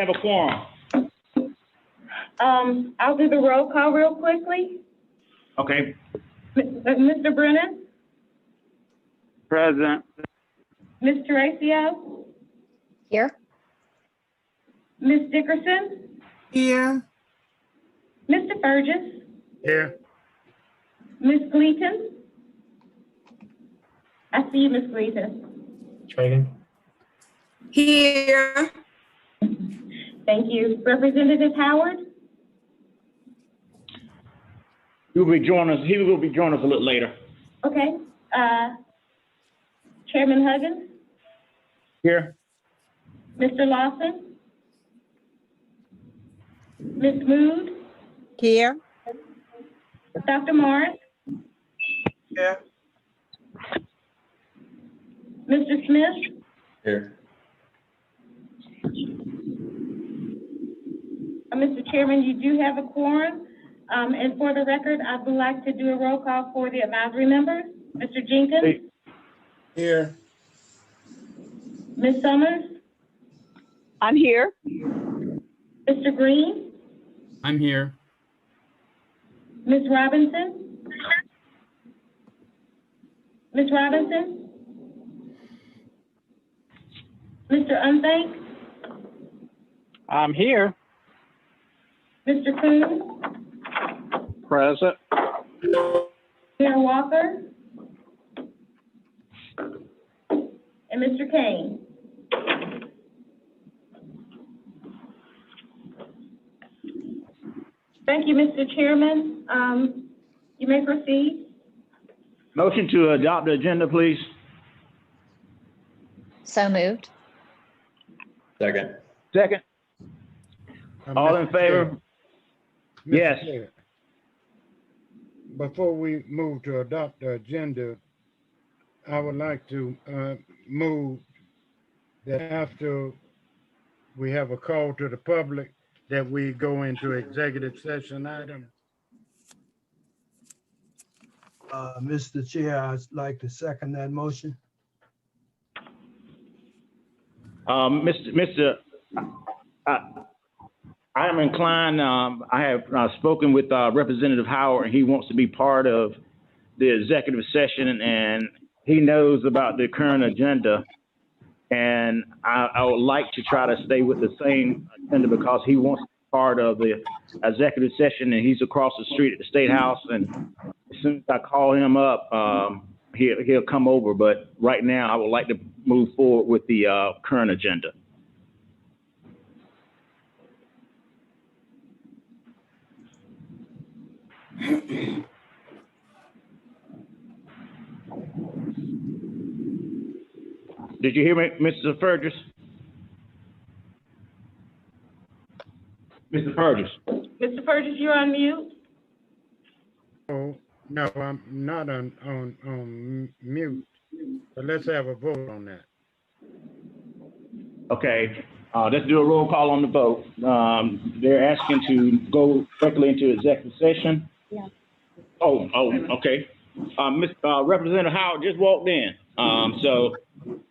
Have a quorum. I'll do the roll call real quickly. Okay. Mr. Brennan, Present. Ms. Teresa, Here. Ms. Dickerson, Here. Mr. Burgess, Here. Ms. Gleason. I see you, Ms. Gleason. Tragan. Here. Thank you. Representative Howard, He will be joining us a little later. okay. Chairman Huggins, Here. Mr. Lawson, Ms. Mood, Here. Dr. Morris, Here. Mr. Smith, Here. Mr. Chairman, you do have a quorum. And for the record, I would like to do a roll call for the advisory members. Mr. Jenkins, Here. Ms. Summers, I'm here. Mr. Green, I'm here. Ms. Robinson, Ms. Robinson, Mr. Unthank, I'm here. Mr. Coons, Present. Mayor Walker, and Mr. Kane. Thank you, Mr. Chairman. You may proceed. Motion to adopt the agenda, please. So moved. Second. Second. All in favor? Mr. Yes. Chair, before we move to adopt the agenda, I would like to move that after we have a call to the public, that we go into executive session item. Mr. Chair, I'd like to second that motion. I am inclined, I have spoken with Representative Howard, and he wants to be part of the executive session, and he knows about the current agenda. And I would like to try to stay with the same agenda because he wants to be part of the executive session, and he's across the street at the State House. And as soon as I call him up, he'll come over. But right now, I would like to move forward with the current agenda. Did you hear me, Mr. Fergus? Mr. Fergus? Mr. Burgess, you're on mute. Oh, no, I'm not on mute, but let's have a vote on that. Okay, let's do a roll call on the vote. They're asking to go directly into executive session. Yeah. Oh, okay. Representative Howard just walked in. So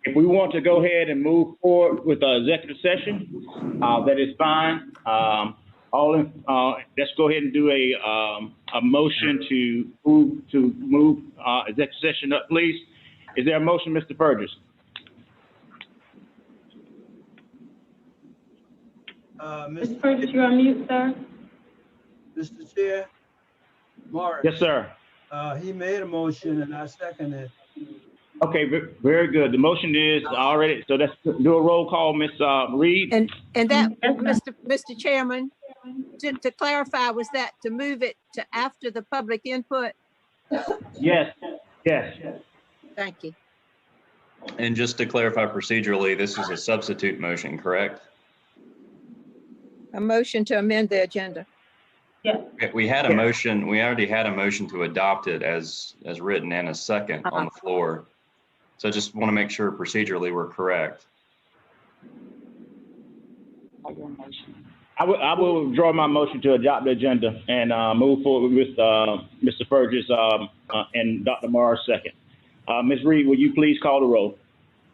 if we want to go ahead and move forward with the executive session, that is fine. Let's go ahead and do a motion to move executive session up, please. Is there a motion, Mr. Burgess? Mr. Burgess, you're on mute, sir. Mr. Chair, Morris. Yes, sir. He made a motion and I second it. Okay, very good. The motion is already, so let's do a roll call, Ms. Reed. And that, Yes, ma'am. Mr. Chairman, to clarify, was that to move it to after the public input? Yes. Thank you. And just to clarify procedurally, this is a substitute motion, correct? A motion to amend the agenda. Yes. We had a motion, we already had a motion to adopt it as written and a second on the floor. So I just want to make sure procedurally we're correct. I will withdraw my motion to adopt the agenda and move forward with Mr. Burgess and Dr. Morris second. Ms. Reed, will you please call the roll?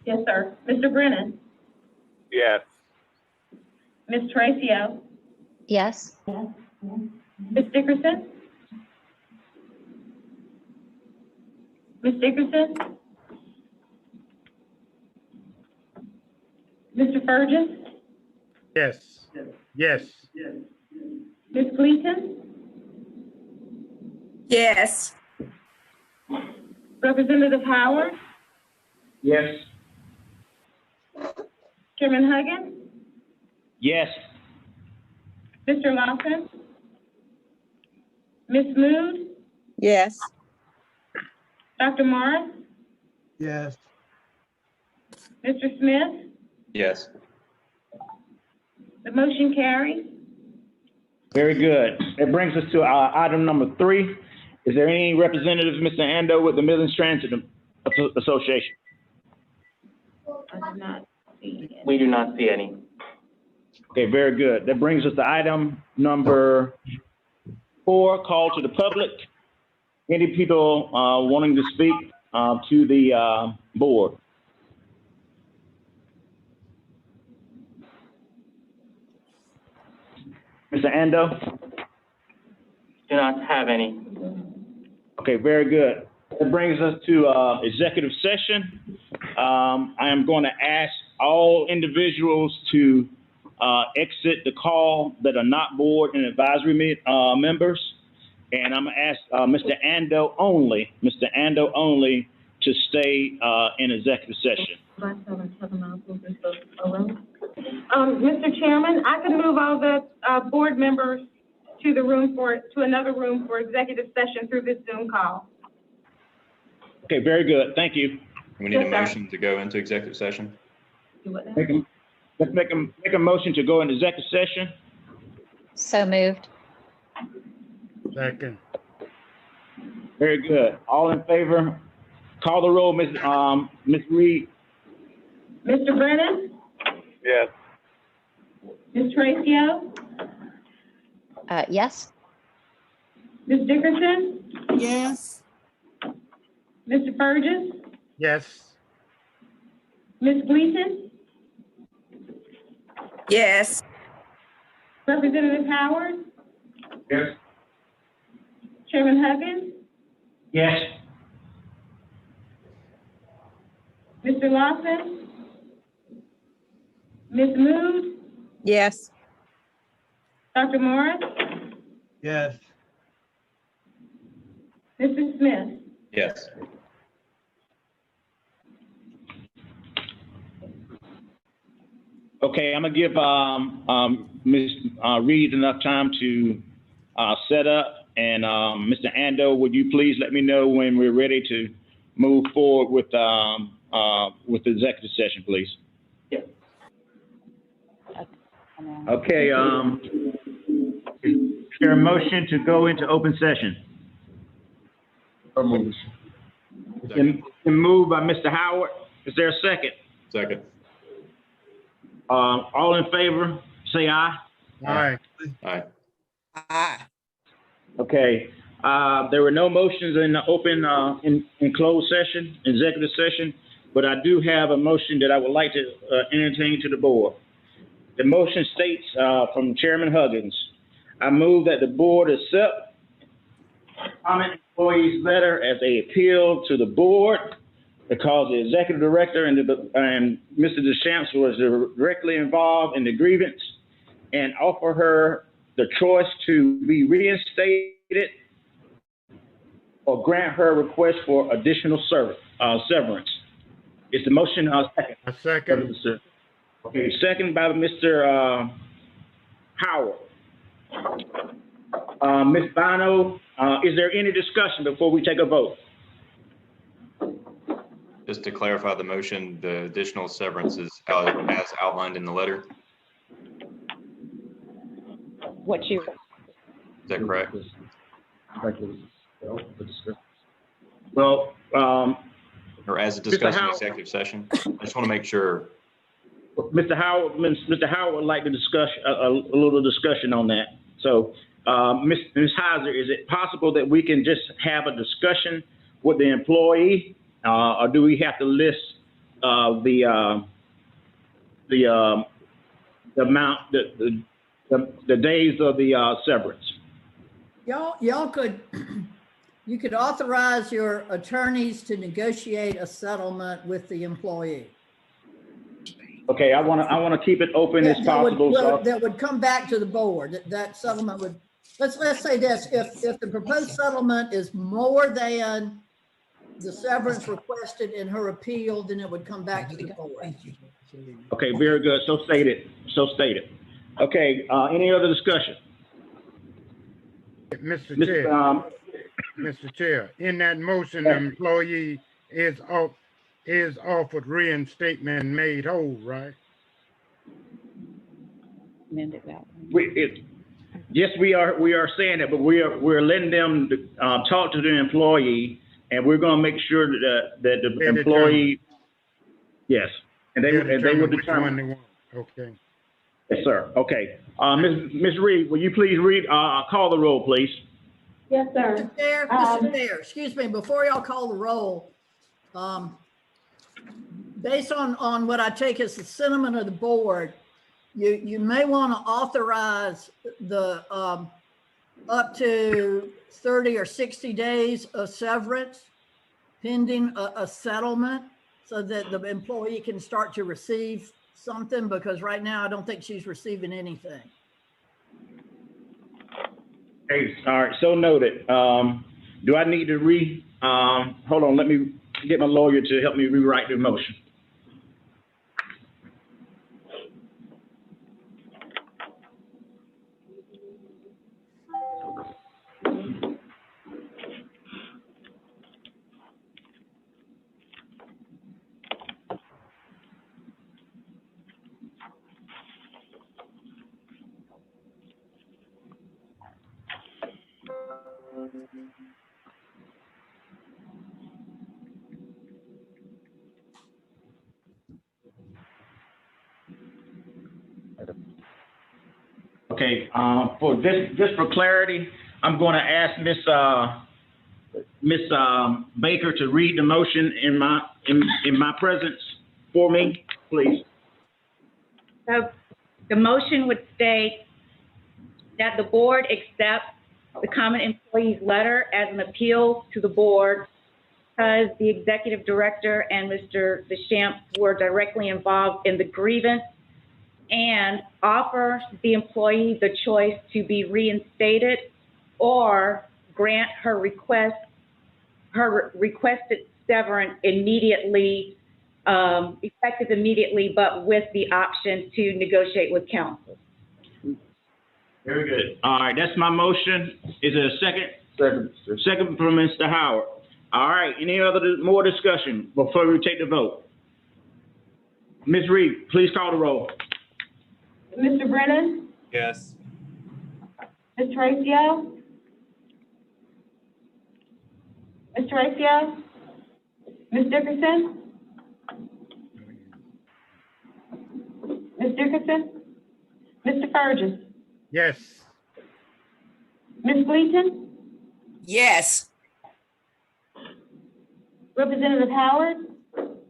Yes, sir. Mr. Brennan, Yes. Ms. Tracio, Yes. Ms. Dickerson, Ms. Dickerson, Mr. Burgess, Yes. Yes. Ms. Gleason, Yes. Representative Howard, Yes. Chairman Huggins, Yes. Mr. Lawson, Ms. Mood, Yes. Dr. Morris, Yes. Mr. Smith. Yes. The motion carries. Very good. That brings us to item number 3. Is there any representatives, Mr. Ando, with the Midlands Transit Association? I do not see it. We do not see any. Okay, very good. That brings us to item number 4, call to the public. Any people wanting to speak to the board? Mr. Ando? Do not have any. Okay, very good. That brings us to executive session. I am going to ask all individuals to exit the call that are not board and advisory members. And I'm going to ask Mr. Ando only to stay in executive session. Mr. Chairman, I could move all the board members to the room to another room for executive session through this Zoom call. Okay, very good. Thank you. We need a Yes, sir. motion to go into executive session. Let's make a motion to go into executive session. So moved. Second. Very good. All in favor? Call the roll, Ms. Reed. Mr. Brennan? Yes. Ms. Tracio? Yes. Ms. Dickerson? Yes. Mr. Burgess? Yes. Ms. Gleason? Yes. Representative Howard? Yes. Chairman Huggins? Yes. Mr. Lawson? Ms. Mood? Yes. Dr. Morris? Yes. Mr. Smith? Yes. Okay, I'm gonna give Ms. Reed enough time to set up. And Mr. Ando, would you please let me know when we're ready to move forward with the executive session, please? Yes. Okay, is there a motion to go into open session? It's been moved by Mr. Howard. Is there a second? Second. All in favor, say aye. Aye. Aye. Aye. Okay, there were no motions in the open, in closed session, executive session, but I do have a motion that I would like to entertain to the board. The motion states from Chairman Huggins, I move that the board accept common employees' letter as they appeal to the board because the executive director and Mr. Deschamps was directly involved in the grievance, and offer her the choice to be reinstated or grant her request for additional severance. Is the motion second? A second. Okay, second by Mr. Howard. Ms. Bino, is there any discussion before we take a vote? Just to clarify the motion, the additional severance is as outlined in the letter. What you, Is that correct? Well, Or as discussed in Howard. executive session? I just want to make sure. Mr. Howard would like to discuss a little discussion on that. So, Ms. Heiser, is it possible that we can just have a discussion with the employee, or do we have to list the the amount, the days of the severance. Y'all could, you could authorize your attorneys to negotiate a settlement with the employee. Okay, I want to keep it open as possible. So That would come back to the board. That settlement would, let's say this, if the proposed settlement is more than the severance requested in her appeal, then it would come back to the board. okay, very good. So stated. Okay, any other discussion? Mr. Mr. Chair, Mr. Chair, in that motion, the employee is offered reinstatement and made whole, right? Yes, we are saying it, but we're letting them talk to the employee, and we're going to make sure that the employee, yes, and they will which one determine. they want. Okay. Yes, sir. Okay, Ms. Reed, will you please call the roll, please? Yes, sir. Mr. Chair, excuse me, before y'all call the roll, based on what I take as the sentiment of the board, you may want to authorize the up to 30 or 60 days of severance pending a settlement so that the employee can start to receive something, because right now I don't think she's receiving anything. Hey, all right, so noted. Do I need to hold on, let me get my lawyer to help me rewrite the motion. Okay, for this, just for clarity, I'm going to ask Miss Baker to read the motion in my presence for me, please. So the motion would state that the board accepts the common employee's letter as an appeal to the board because the executive director and Mr. Deschamps were directly involved in the grievance, and offer the employee the choice to be reinstated or grant her requested severance immediately, effective immediately, but with the option to negotiate with counsel. Very good. All right, that's my motion. Is there a second? Second from Mr. Howard. All right, any more discussion before we take the vote? Ms. Reed, please call the roll. Mr. Brennan? Yes. Ms. Horacio? Ms. Horacio? Ms. Dickerson? Ms. Dickerson? Mr. Fergus? Yes. Ms. Gleason? Yes. Representative Howard?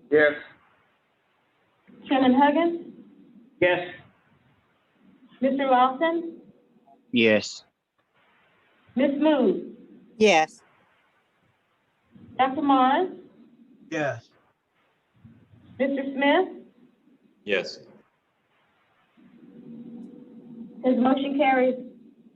Yes. Chairman Huggins? Yes. Mr. Lawson? Yes. Ms. Mood? Yes. Dr. Morris? Yes. Mr. Smith? Yes. His motion carries,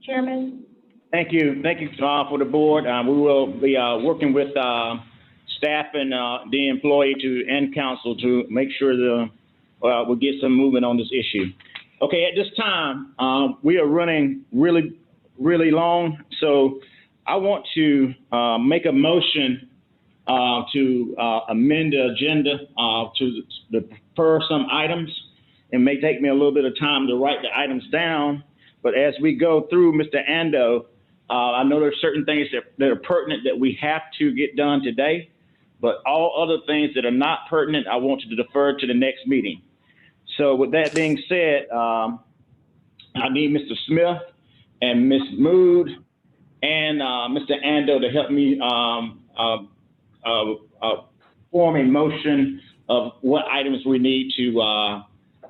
Chairman. Thank you for the board. We will be working with staff and the employee and counsel to make sure we'll get some movement on this issue. Okay, at this time, we are running really, really long, so I want to make a motion to amend the agenda to defer some items. It may take me a little bit of time to write the items down, but as we go through, Mr. Ando, I know there's certain things that are pertinent that we have to get done today, but all other things that are not pertinent, I want you to defer to the next meeting. So with that being said, I need Mr. Smith and Ms. Mood and Mr. Ando to help me form a motion of what items we need to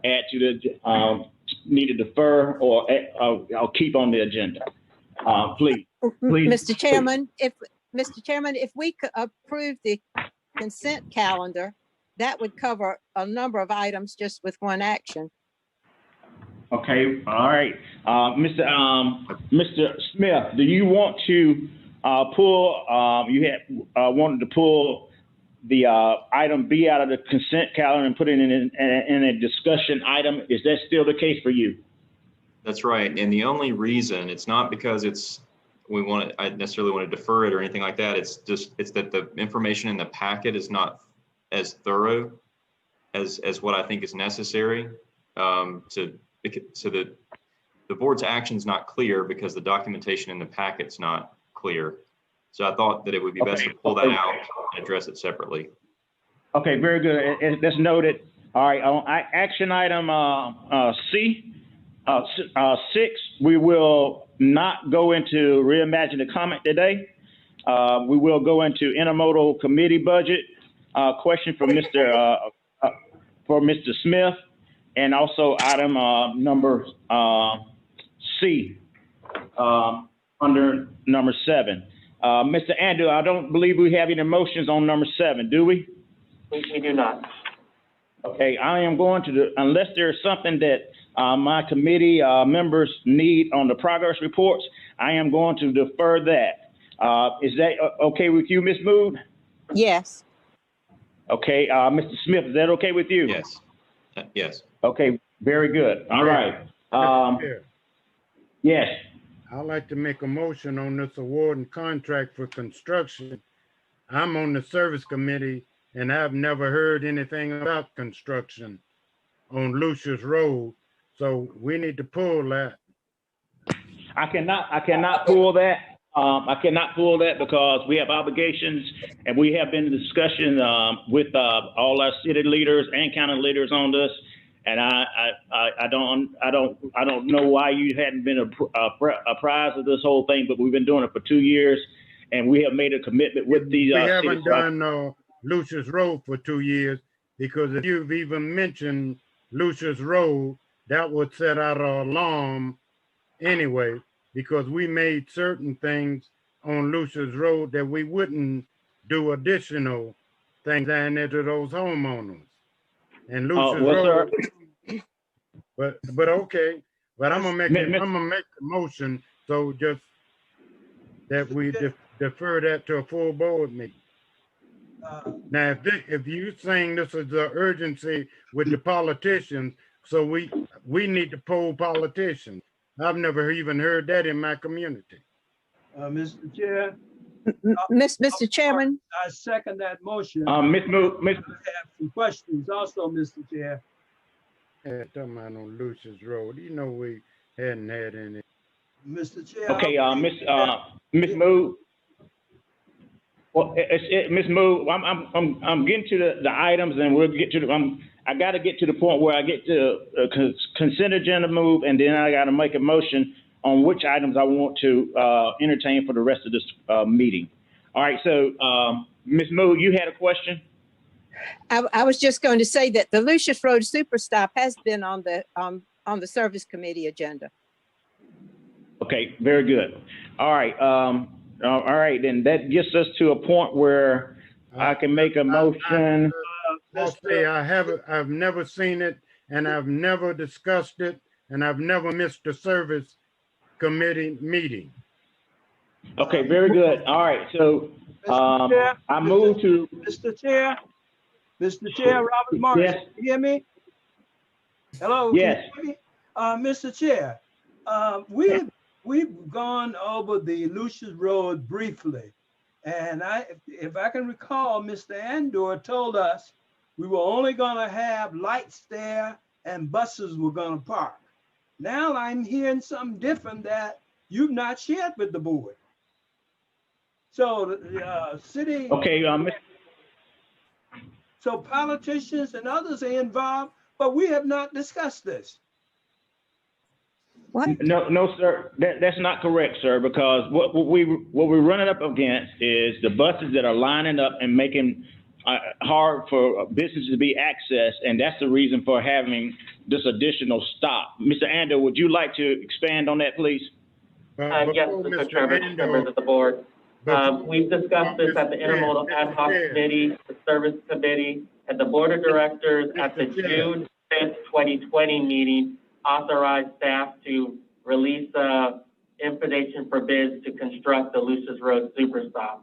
add to the need to defer or keep on the agenda. Please. Please. Mr. Chairman, if we could approve the consent calendar, that would cover a number of items just with one action. Okay, all right. Mr. Smith, do you want to pull, you had wanted to pull the item B out of the consent calendar and put it in a discussion item? Is that still the case for you? That's right. And the only reason, it's not because I necessarily want to defer it or anything like that. It's that the information in the packet is not as thorough as what I think is necessary. So that the board's action is not clear because the documentation in the packet's not clear. So I thought that it would be best to pull that out and address it separately. Okay, very good. That's noted. All right, on action item C, 6, we will not go into reimagine the comment today. We will go into intermodal committee budget question for Mr. Smith, and also item number C under number 7. Mr. Andrew, I don't believe we have any motions on number 7, do we? We do not. Okay, I am going to, unless there's something that my committee members need on the progress reports, I am going to defer that. Is that okay with you, Ms. Mood? Yes. Okay, Mr. Smith, is that okay with you? Yes. Yes. Okay, very good. All right. Yes. I'd like to make a motion on this award and contract for construction. I'm on the service committee and I've never heard anything about construction on Lucius Road. So we need to pull that. I cannot pull that. I cannot pull that because we have obligations and we have been in discussion with all our city leaders and county leaders on this. And I don't know why you hadn't been apprised of this whole thing, but we've been doing it for 2 years, and we have made a commitment with these. We haven't done Lucius Road for 2 years, because if you've even mentioned Lucius Road, that would set out an alarm anyway, because we made certain things on Lucius Road that we wouldn't do additional things down there to those homeowners. And Lucius Road, but okay, but I'm gonna make the motion, so just that we defer that to a full board meeting. Now, if you saying this is the urgency with the politicians, so we need to poll politicians. I've never even heard that in my community. Mr. Chair. Mr. Chairman. I second that motion. Ms. Mood, I have some questions also, Mr. Chair. Talking about on Lucius Road, you know we hadn't had any. Mr. Chair. Okay, Ms. Mood. Well, Ms. Mood, I'm getting to the items, and we'll get to I got to get to the point where I get to consent agenda move, and then I got to make a motion on which items I want to entertain for the rest of this meeting. All right, so Ms. Mood, you had a question? I was just going to say that the Lucius Road Super Stop has been on the service committee agenda. Okay, very good. All right, then that gets us to a point where I can make a motion. I'll say I've never seen it, and I've never discussed it, and I've never missed a service committee meeting. Okay, very good. All right, so I move to Mr. Chair, Robert Martin, yes. Can you hear me? Hello? Yes. Can you hear me? Mr. Chair, we've gone over the Lucius Road briefly, and if I can recall, Mr. Andor told us we were only gonna have lights there and buses were gonna park. Now I'm hearing something different that you've not shared with the board. So the city. Okay, So politicians and others are involved, but we have not discussed this. What? No, sir. That's not correct, sir. Because what we're running up against is the buses that are lining up and making hard for businesses to be accessed, and that's the reason for having this additional stop. Mr. Ando, would you like to expand on that, please? Yes, Before Mr. Chairman, Ando- members of the board. before- We've discussed this at the Mr. Chair, Intermodal Ad Hoc Mr. Chair. Committee, the Service Committee, and the Board of Directors at the Mr. Chair. June 5th, 2020 meeting, authorized staff to release information for bids to construct the Lucius Road Superstop.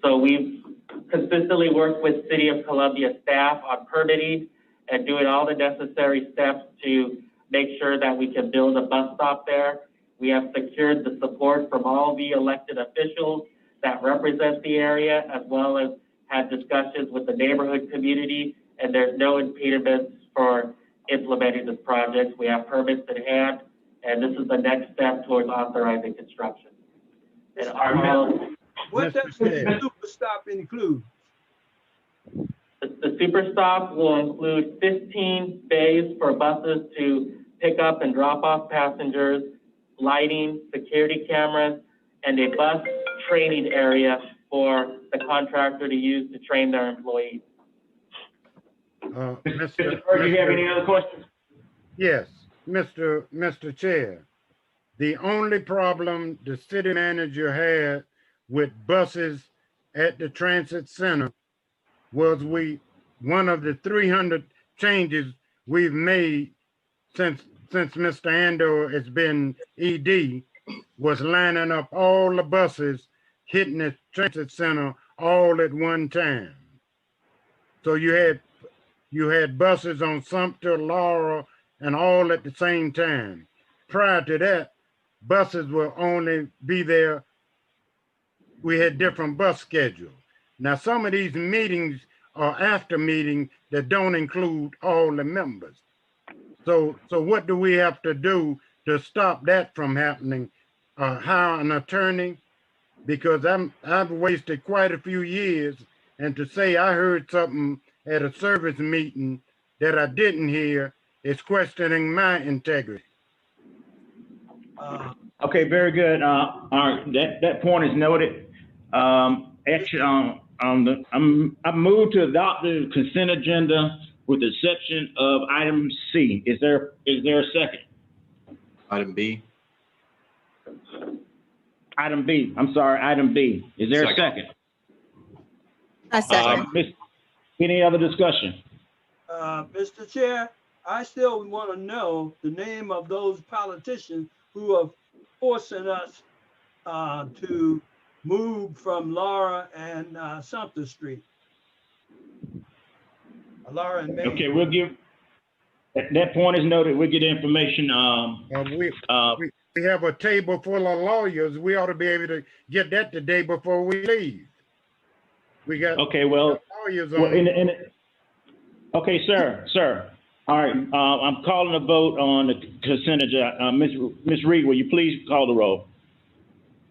So we've consistently worked with City of Columbia staff on permitting and doing all the necessary steps to make sure that we can build a bus stop there. We have secured the support from all the elected officials that represent the area, as well as had discussions with the neighborhood community, and there's no impediments for implementing this project. We have permits in hand, and this is the next step towards authorizing construction. And What does Mr. the Chair. super stop include? the super stop will include 15 bays for buses to pick up and drop off passengers, lighting, security cameras, and a bus training area for the contractor to use to train their employees. Mr. Byrd, do you have any other questions? Yes, Mr. Chair. The only problem the city manager had with buses at the transit center was one of the 300 changes we've made since Mr. Ando has been ED was lining up all the buses hitting the transit center all at one time. So you had buses on Sumter, Laurel, and all at the same time. Prior to that, buses will only be there. We had different bus schedules. Now, some of these meetings are after meetings that don't include all the members. So what do we have to do to stop that from happening? Hire an attorney? Because I've wasted quite a few years, and to say I heard something at a service meeting that I didn't hear is questioning my integrity. Okay, very good. All right, that point is noted. Actually, I moved to adopt the consent agenda with the exception of item C. Is there a second? Item B. Item B. I'm sorry, item B. Is there a Second. second? I second. Any other discussion? Mr. Chair, I still want to know the name of those politicians who are forcing us to move from Laura and Sumter Street. Laura and Main. Okay, we'll give, that point is noted. We'll get information. We have a table full of lawyers. We ought to be able to get that today before we leave. We got Okay, well, lawyers well, on. okay, sir. All right, I'm calling a vote on the consent agenda. Ms. Reed, will you please call the roll?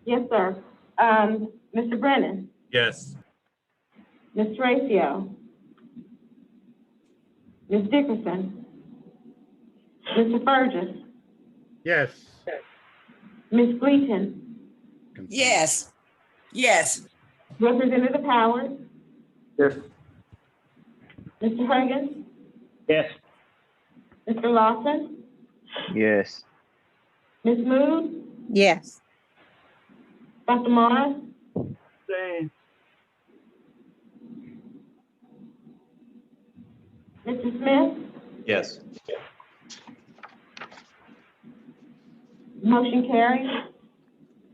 Yes, sir. Mr. Brennan, Yes. Ms. Tracio, Ms. Dickerson, Mr. Burgess, Yes. Ms. Gleason, Yes. Yes. Representative Howard, Yes. Mr. Huggins, Yes. Mr. Lawson, Yes. Ms. Mood, Yes. Dr. Morris, Saying, Mr. Smith, Yes. motion carries.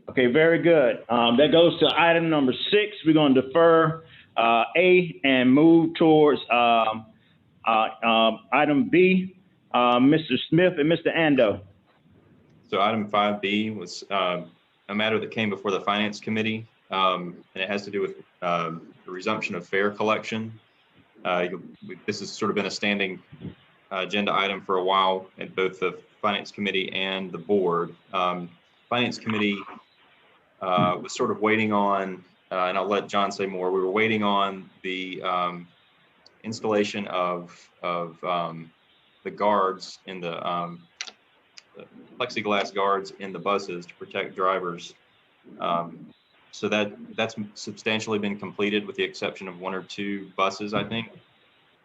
Okay, very good. That goes to item number 6. We're going to defer A and move towards item B. Mr. Smith and Mr. Ando. So item 5B was a matter that came before the Finance Committee, and it has to do with the resumption of fare collection. This has sort of been a standing agenda item for a while at both the Finance Committee and the board. Finance Committee was sort of waiting on, and I'll let John say more, we were waiting on the installation of the guards in the plexiglass guards in the buses to protect drivers. So that's substantially been completed with the exception of 1 or 2 buses, I think.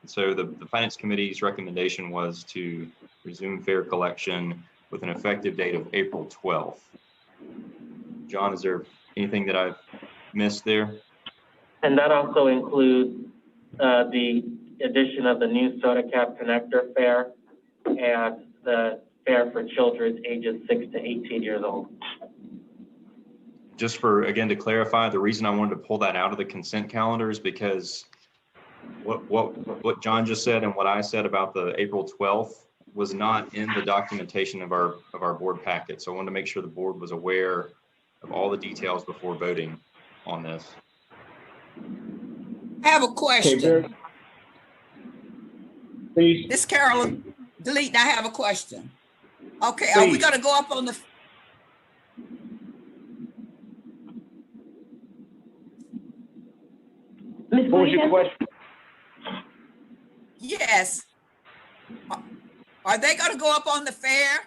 So the Finance Committee's recommendation was to resume fare collection with an effective date of April 12th. John, is there anything that I've missed there? And that also includes the addition of the new soda cap connector fare and the fare for children ages 6 to 18 years old. Just for, again, to clarify, the reason I wanted to pull that out of the consent calendar is because what John just said and what I said about the April 12th was not in the documentation of our board packet. So I wanted to make sure the board was aware of all the details before voting on this. I have a question. Okay, please. This Carolyn, delete, I have a question. Okay, are we Please. gonna go up on the, Ms. What was your Gleason? question? yes. Are they gonna go up on the fare?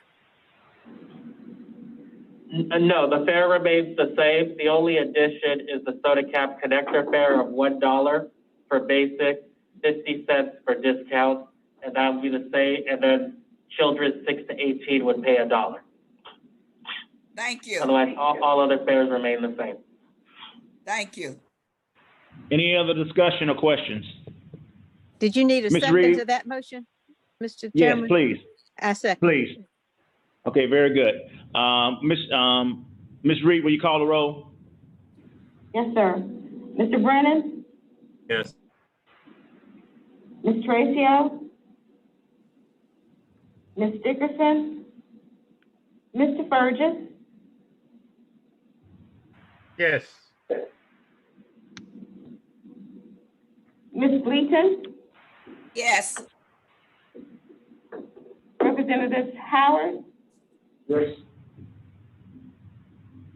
No, the fare remains the same. The only addition is the soda cap connector fare of $1 for basic, 50 cents for discount, and that would be the same. And then children 6 to 18 would pay $1. Thank you, Otherwise, all other fares remain the same. thank you. Any other discussion or questions? Did you need a Ms. second Reed? to that motion, Mr. Yes, Chairman? please, I second. please. Okay, very good. Ms. Reed, will you call the roll? Yes, sir. Mr. Brennan? Yes. Ms. Tracio? Ms. Dickerson? Mr. Burgess? Yes. Ms. Gleason? Yes, Representative Howard? Yes.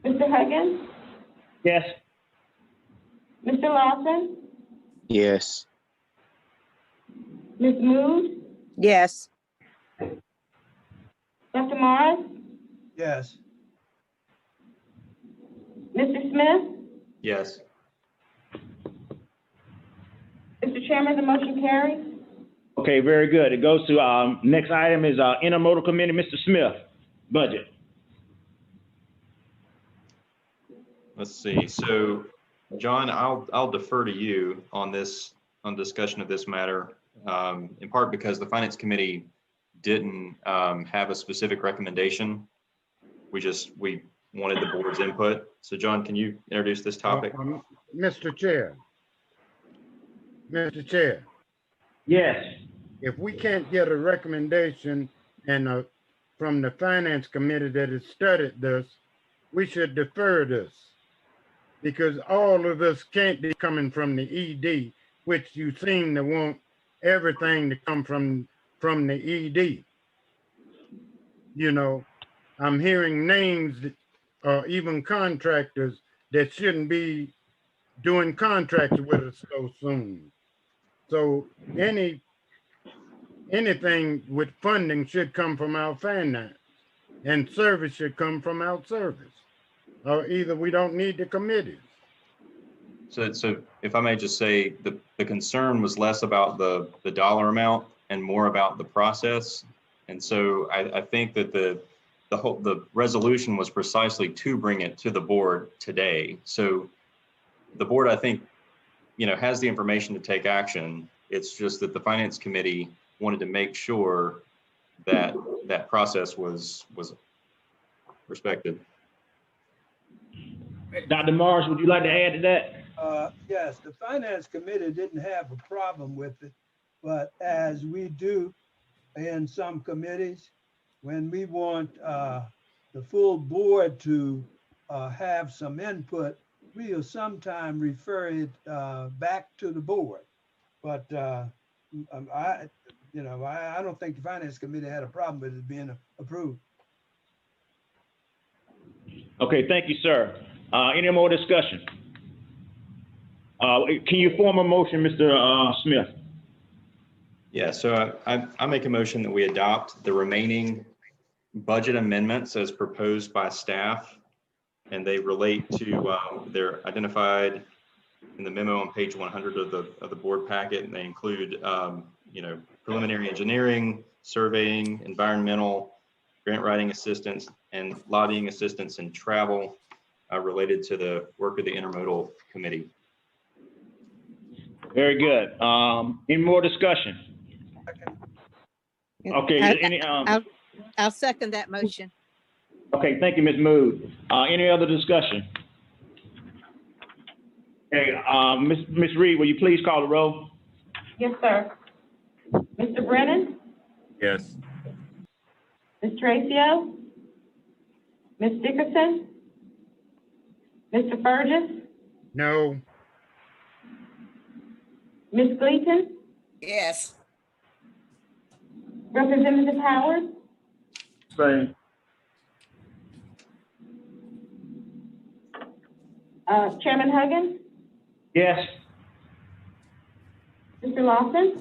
Mr. Huggins? Yes. Mr. Lawson? Yes. Ms. Mood? Yes. Dr. Morris? Yes. Mr. Smith? Yes. Mr. Chairman, the motion carries. Okay, very good. It goes to, next item is, Intermodal Committee, Mr. Smith, budget. Let's see. So, John, I'll defer to you on this, on discussion of this matter, in part because the Finance Committee didn't have a specific recommendation. We wanted the board's input. So, John, can you introduce this topic? Mr. Chair. Mr. Chair, Yes. if we can't get a recommendation and from the Finance Committee that has studied this, we should defer this. Because all of this can't be coming from the ED, which you seem to want everything to come from the ED. You know, I'm hearing names or even contractors that shouldn't be doing contracts with us so soon. So anything with funding should come from our finance, and service should come from our service. Or either we don't need the committees. So if I may just say, the concern was less about the dollar amount and more about the process. And so I think that the resolution was precisely to bring it to the board today. So the board, I think, has the information to take action. It's just that the Finance Committee wanted to make sure that that process was respected. Dr. Morris, would you like to add to that? Yes, the Finance Committee didn't have a problem with it, but as we do in some committees, when we want the full board to have some input, we'll sometime refer it back to the board. But I don't think the Finance Committee had a problem with it being approved. Okay, thank you, sir. Any more discussion? Can you form a motion, Mr. Smith? Yeah, so I make a motion that we adopt the remaining budget amendments as proposed by staff, and they relate to their identified in the memo on page 100 of the board packet, and they include preliminary engineering, surveying, environmental, grant writing assistance, and lobbying assistance and travel related to the work of the intermodal committee. Very good. Any more discussion? Okay. I'll second that motion. Okay, thank you, Ms. Mood. Any other discussion? Okay, Ms. Reed, will you please call the roll? Yes, sir. Mr. Brennan? Yes. Ms. Tracio? Ms. Dickerson? Mr. Burgess? No. Ms. Gleason? Yes. Representative Howard? Same. Chairman Huggins? Yes. Mr. Lawson?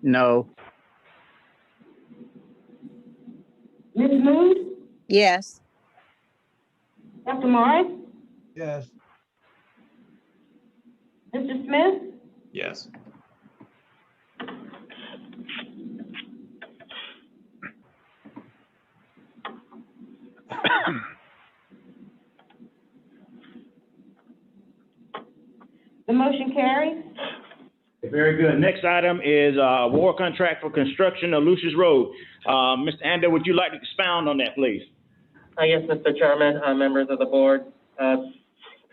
No. Ms. Mood? Yes. Dr. Morris? Yes. Mr. Smith? Yes. The motion carries. Very good. Next item is award contract for construction of Lucius Road. Mr. Ando, would you like to expound on that, please? Yes, Mr. Chairman, members of the board.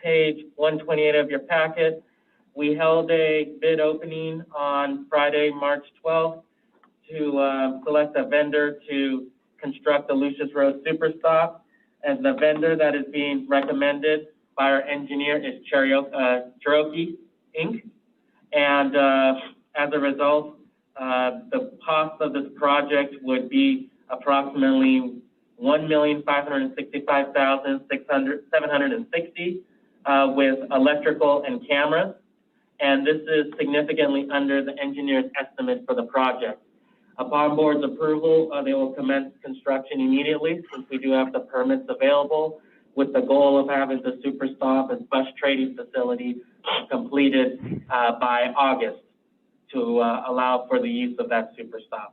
Page 128 of your packet. We held a bid opening on Friday, March 12th to select a vendor to construct the Lucius Road Superstop. And the vendor that is being recommended by our engineer is Cherokee Inc. And as a result, the cost of this project would be approximately $1,565,760 with electrical and cameras. And this is significantly under the engineer's estimate for the project. Upon board's approval, they will commence construction immediately since we do have the permits available, with the goal of having the Superstop and bus trading facility completed by August to allow for the use of that Superstop.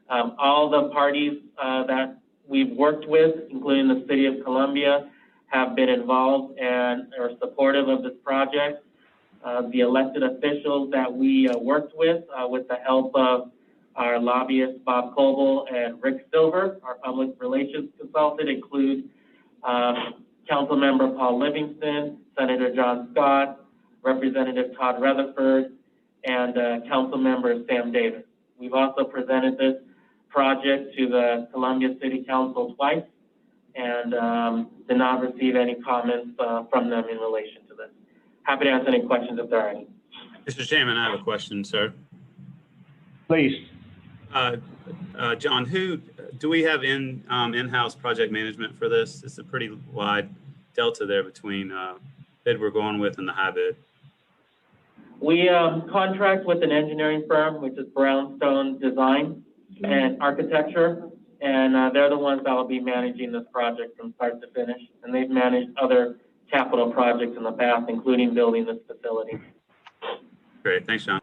All the parties that we've worked with, including the City of Columbia, have been involved and are supportive of this project. The elected officials that we worked with the help of our lobbyists, Bob Coble and Rick Silver, our public relations consultant, include Councilmember Paul Livingston, Senator John Scott, Representative Todd Rutherford, and Councilmember Sam Davis. We've also presented this project to the Columbia City Council twice and did not receive any comments from them in relation to this. Happy to answer any questions if there are any. Mr. Chairman, I have a question, sir. Please. John, who do we have in-house project management for this? It's a pretty wide delta there between bid we're going with and the high bid. We contract with an engineering firm, which is Brownstone Design and Architecture, and they're the ones that will be managing this project from start to finish. And they've managed other capital projects in the past, including building this facility. Great, thanks, John.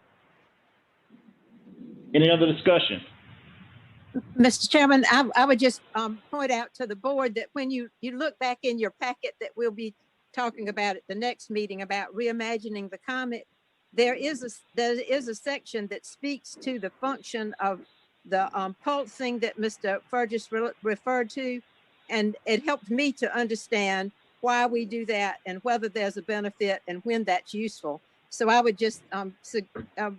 Any other discussion? Mr. Chairman, I would just point out to the board that when you look back in your packet that we'll be talking about at the next meeting about reimagining the Comet, there is a section that speaks to the function of the pulsing that Mr. Fergus referred to, and it helped me to understand why we do that and whether there's a benefit and when that's useful. So I would just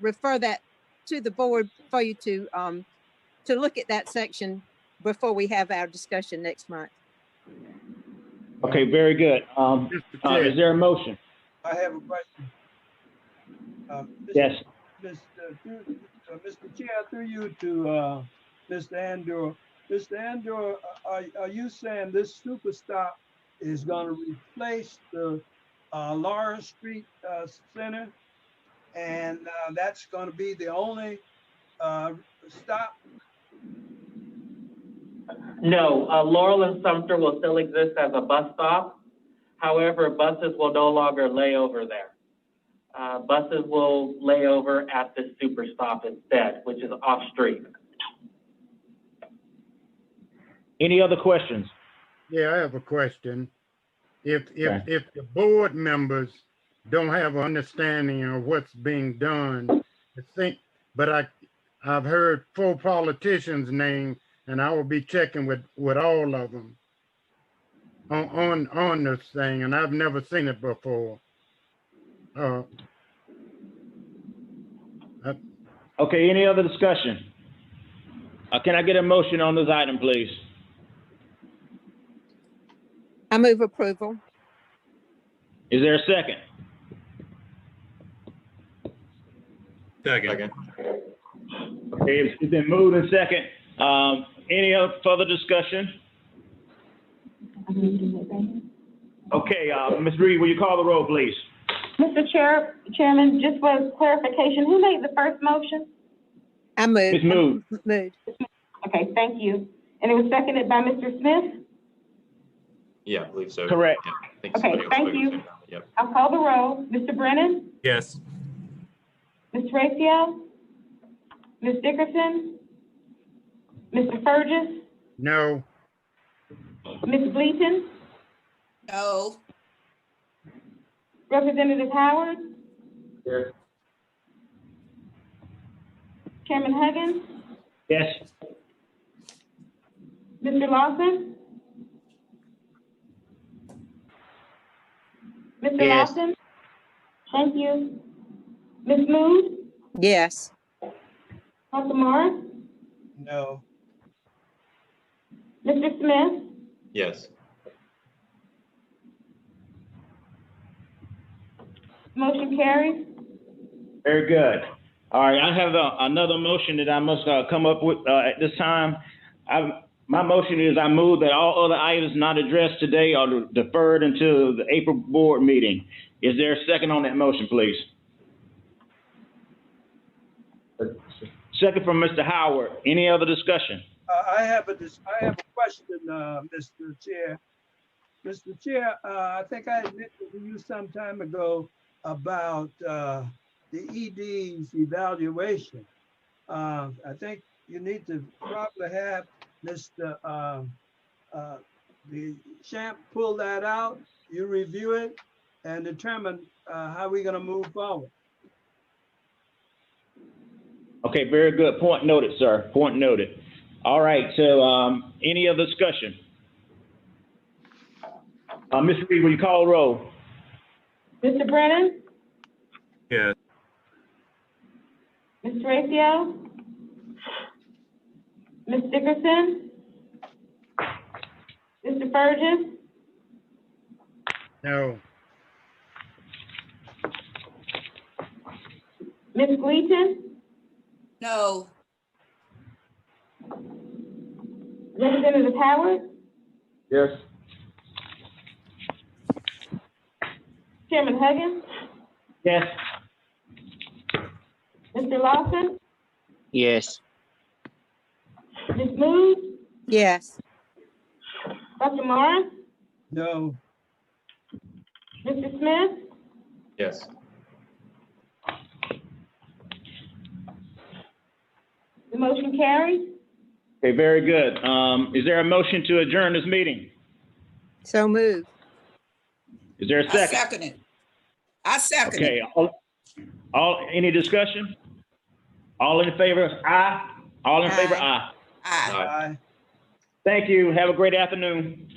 refer that to the board for you to look at that section before we have our discussion next month. Okay, very good. Is there a motion? I have a question. Yes. Mr. Chair, through you to Mr. Andor. Mr. Andor, are you saying this Superstop is going to replace the Lawrence Street Center, and that's going to be the only stop? No, Laurel and Sumter will still exist as a bus stop. However, buses will no longer lay over there. Buses will lay over at the super stop instead, which is off street. Any other questions? Yeah, I have a question. If Okay. the board members don't have an understanding of what's being done, I've heard 4 politicians named, and I will be checking with all of them on this thing, and I've never seen it before. Okay, any other discussion? Can I get a motion on this item, please? I move approval. Is there a second? Second. Okay, it's been moved and second. Any other further discussion? Okay, Ms. Reed, will you call the roll, please? Mr. Chairman, just for clarification, who made the first motion? I moved. It's moved. Moved. Okay, thank you. And it was seconded by Mr. Smith? Yeah, I believe so. Correct. Yeah, I think Okay, somebody else thank spoke. you. Yep. I'll call the roll. Mr. Brennan? Yes. Ms. Racio? Ms. Dickerson? Mr. Fergus? No, Ms. Bleaton? No. Representative Howard? Yes. Chairman Huggins? Yes. Mr. Lawson? Mr. Yes. Lawson? Thank you. Ms. Moon? Yes. Dr. Morris? No. Mr. Smith? Yes. Motion carries. Very good. All right, I have another motion that I must come up with at this time. My motion is I move that all other items not addressed today are deferred until the April board meeting. Is there a second on that motion, please? Second from Mr. Howard. Any other discussion? I have a question, Mr. Chair. Mr. Chair, I think I mentioned to you some time ago about the ED's evaluation. I think you need to probably have Mr. The Champ pull that out, you review it, and determine how we're going to move forward. Okay, very good. Point noted, sir. Point noted. All right, so any other discussion? Mr. Reed, will you call the roll? Mr. Brennan? Yes. Ms. Racio? Ms. Dickerson? Mr. Fergus? no, Ms. Gleason? No. Representative Howard? Yes. Chairman Huggins? Yes. Mr. Lawson? Yes. Ms. Moon? Yes. Dr. Morris? No. Mr. Smith? Yes. The motion carries. Okay, very good. Is there a motion to adjourn this meeting? So moved. Is there a I second? second it. I second it. Okay, any discussion? All in favor, aye. All in favor, aye. Aye. Aye. Thank you. Have a great afternoon.